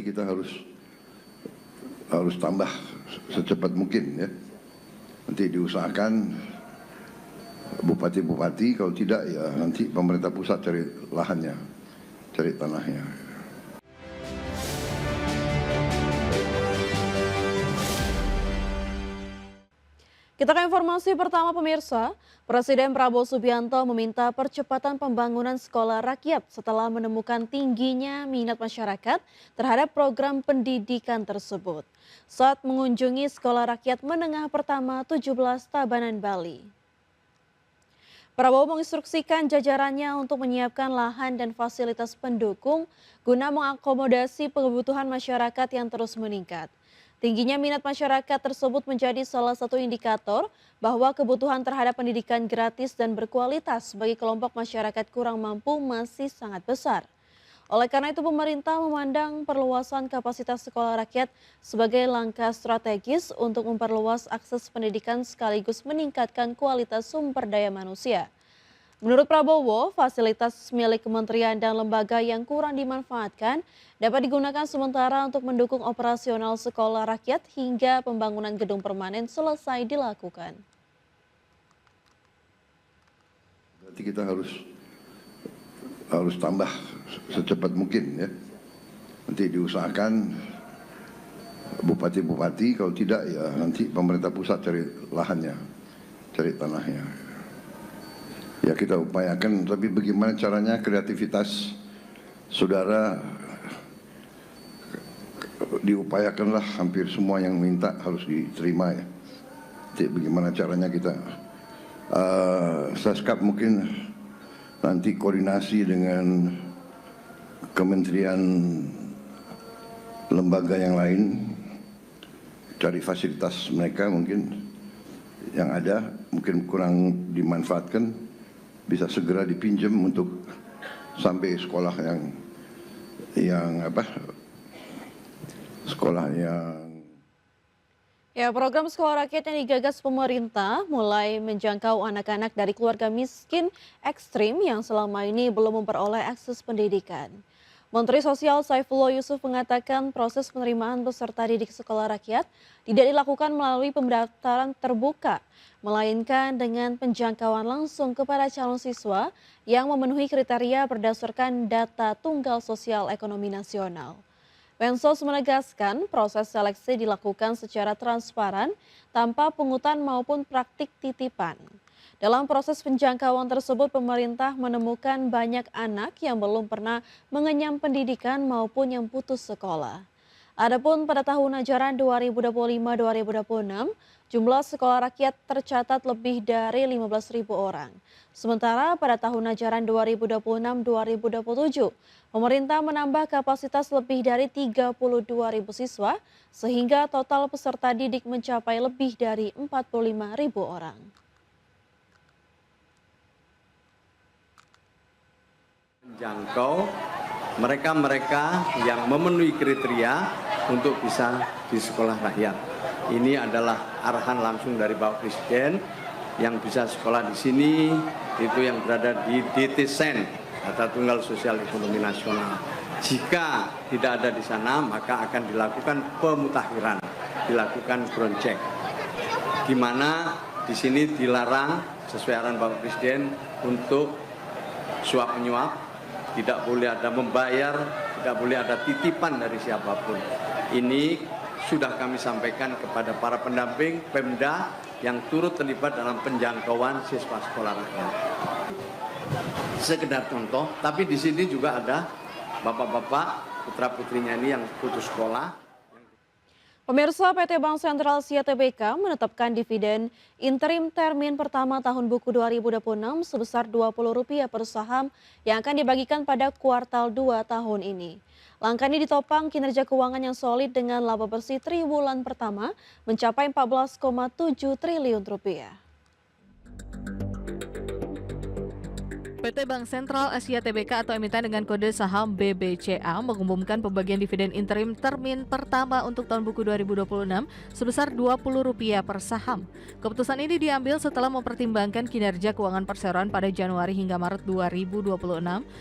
Berarti kita harus tambah secepat mungkin ya. Nanti diusahakan bupati-bupati, kalau tidak ya nanti pemerintah pusat cari lahannya, cari tanahnya. Kita ke informasi pertama pemirsa, Presiden Prabowo Subianto meminta percepatan pembangunan sekolah rakyat setelah menemukan tingginya minat masyarakat terhadap program pendidikan tersebut saat mengunjungi sekolah rakyat menengah pertama 17 Tabanan Bali. Prabowo menginstruksikan jajarannya untuk menyiapkan lahan dan fasilitas pendukung guna mengakomodasi kebutuhan masyarakat yang terus meningkat. Tingginya minat masyarakat tersebut menjadi salah satu indikator bahwa kebutuhan terhadap pendidikan gratis dan berkualitas bagi kelompok masyarakat kurang mampu masih sangat besar. Oleh karena itu pemerintah memandang perluasan kapasitas sekolah rakyat sebagai langkah strategis untuk memperluas akses pendidikan sekaligus meningkatkan kualitas sumber daya manusia. Menurut Prabowo, fasilitas milik kementerian dan lembaga yang kurang dimanfaatkan dapat digunakan sementara untuk mendukung operasional sekolah rakyat hingga pembangunan gedung permanen selesai dilakukan. Berarti kita harus tambah secepat mungkin ya. Nanti diusahakan bupati-bupati, kalau tidak ya nanti pemerintah pusat cari lahannya, cari tanahnya. Ya kita upayakan, tapi bagaimana caranya kreativitas saudara diupayakanlah, hampir semua yang minta harus diterima ya. Jadi bagaimana caranya kita, Saskap mungkin nanti koordinasi dengan kementerian lembaga yang lain, cari fasilitas mereka mungkin yang ada, mungkin kurang dimanfaatkan, bisa segera dipinjam untuk sampai sekolah Ya, program sekolah rakyat yang digagas pemerintah mulai menjangkau anak-anak dari keluarga miskin ekstrim yang selama ini belum memperoleh akses pendidikan. Menteri Sosial Saifullah Yusuf mengatakan proses penerimaan peserta didik sekolah rakyat tidak dilakukan melalui pendaftaran terbuka, melainkan dengan penjangkauan langsung kepada calon siswa yang memenuhi kriteria berdasarkan data Tunggal Sosial Ekonomi Nasional. Mensos menegaskan proses seleksi dilakukan secara transparan tanpa pungutan maupun praktik titipan. Dalam proses penjangkauan tersebut, pemerintah menemukan banyak anak yang belum pernah mengenyam pendidikan maupun yang putus sekolah. Adapun pada tahun ajaran 2025-2026, jumlah sekolah rakyat tercatat lebih dari 15.000 orang. Sementara pada tahun ajaran 2026-2027, pemerintah menambah kapasitas lebih dari 32.000 siswa, sehingga total peserta didik mencapai lebih dari 45.000 orang. Menjangkau mereka-mereka yang memenuhi kriteria untuk bisa di sekolah rakyat. Ini adalah arahan langsung dari Bapak Presiden. Yang bisa sekolah di sini itu yang berada di DTSEN, Data Tunggal Sosial Ekonomi Nasional. Jika tidak ada di sana, maka akan dilakukan pemutakhiran, dilakukan ground check. Di mana di sini dilarang sesuai arahan Bapak Presiden untuk suap menyuap, tidak boleh ada membayar, tidak boleh ada titipan dari siapapun. Ini sudah kami sampaikan kepada para pendamping Pemda yang turut terlibat dalam penjangkauan siswa sekolah rakyat. Sekedar contoh, tapi di sini juga ada bapak-bapak putra-putrinya ini yang putus sekolah. Pemirsa, PT Bank Sentral Asia Tbk menetapkan dividen interim termin pertama tahun buku 2026 sebesar Rp20 per saham yang akan dibagikan pada kuartal 2 tahun ini. Langkah ini ditopang kinerja keuangan yang solid dengan laba bersih triwulan pertama mencapai Rp14,7 triliun. PT Bank Sentral Asia Tbk atau emiten dengan kode saham BBCA mengumumkan pembagian dividen interim termin pertama untuk tahun buku 2026 sebesar Rp20 per saham. Keputusan ini diambil setelah mempertimbangkan kinerja keuangan perseroan pada Januari hingga Maret 2026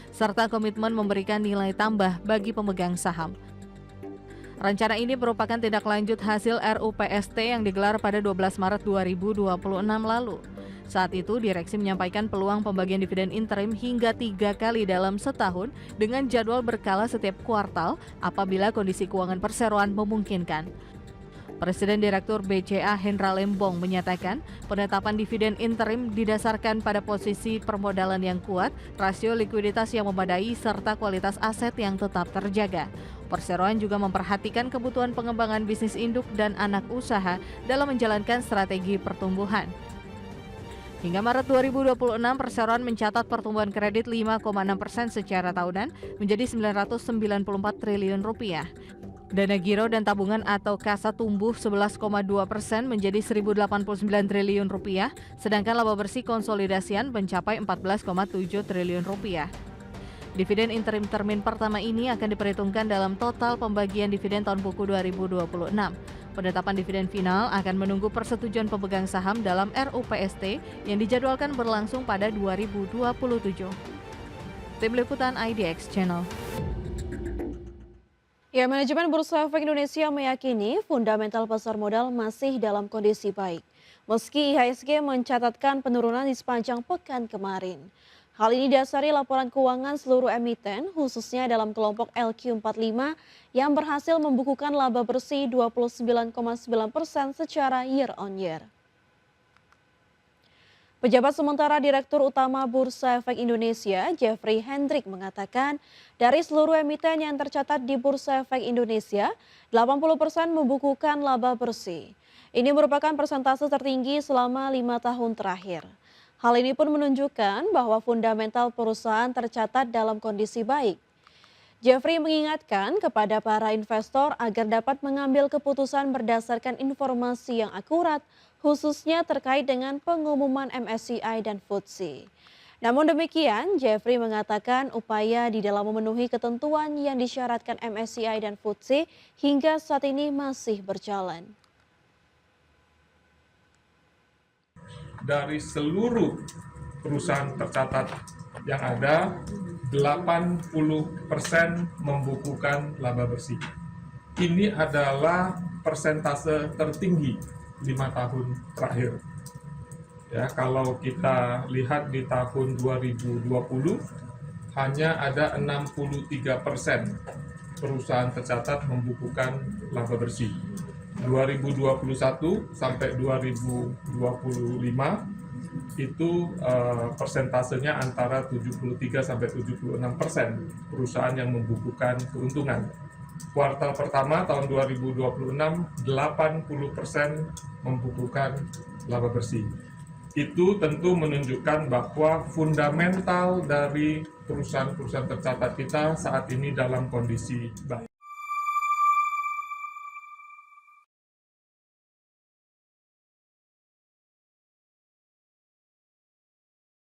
serta komitmen memberikan nilai tambah bagi pemegang saham. Rencana ini merupakan tindak lanjut hasil RUPST yang digelar pada 12 Maret 2026 lalu. Saat itu, direksi menyampaikan peluang pembagian dividen interim hingga 3 kali dalam setahun dengan jadwal berkala setiap kuartal apabila kondisi keuangan perseroan memungkinkan. Presiden Direktur BCA Hendra Lembong menyatakan penetapan dividen interim didasarkan pada posisi permodalan yang kuat, rasio likuiditas yang memadai, serta kualitas aset yang tetap terjaga. Perseroan juga memperhatikan kebutuhan pengembangan bisnis induk dan anak usaha dalam menjalankan strategi pertumbuhan. Hingga Maret 2026, perseroan mencatat pertumbuhan kredit 5,6% secara tahunan menjadi Rp994 triliun. Dana giro dan tabungan atau kasa tumbuh 11,2% menjadi Rp1.089 triliun, sedangkan laba bersih konsolidasian mencapai Rp14,7 triliun. Dividen interim termin pertama ini akan diperhitungkan dalam total pembagian dividen tahun buku 2026. Penetapan dividen final akan menunggu persetujuan pemegang saham dalam RUPST yang dijadwalkan berlangsung pada 2027. Tim Liputan IDX Channel. Ya, manajemen Bursa Efek Indonesia meyakini fundamental pasar modal masih dalam kondisi baik, meski IHSG mencatatkan penurunan di sepanjang pekan kemarin. Hal ini didasari laporan keuangan seluruh emiten, khususnya dalam kelompok LQ45 yang berhasil membukukan laba bersih 29,9% secara year on year. Pejabat sementara Direktur Utama Bursa Efek Indonesia, Jeffrey Hendrik, mengatakan dari seluruh emiten yang tercatat di Bursa Efek Indonesia, 80% membukukan laba bersih. Ini merupakan persentase tertinggi selama 5 tahun terakhir. Hal ini pun menunjukkan bahwa fundamental perusahaan tercatat dalam kondisi baik. Jeffrey mengingatkan kepada para investor agar dapat mengambil keputusan berdasarkan informasi yang akurat, khususnya terkait dengan pengumuman MSCI dan FTSE. Namun demikian, Jeffrey mengatakan upaya di dalam memenuhi ketentuan yang disyaratkan MSCI dan FTSE hingga saat ini masih berjalan. Dari seluruh perusahaan tercatat yang ada, 80% membukukan laba bersih. Ini adalah persentase tertinggi 5 tahun terakhir. Ya, kalau kita lihat di tahun 2020 hanya ada 63% perusahaan tercatat membukukan laba bersih. 2021 sampai 2025 itu persentasenya antara 73 sampai 76% perusahaan yang membukukan keuntungan. Kuartal pertama tahun 2026, 80% membukukan laba bersih. Itu tentu menunjukkan bahwa fundamental dari perusahaan-perusahaan tercatat kita saat ini dalam kondisi baik.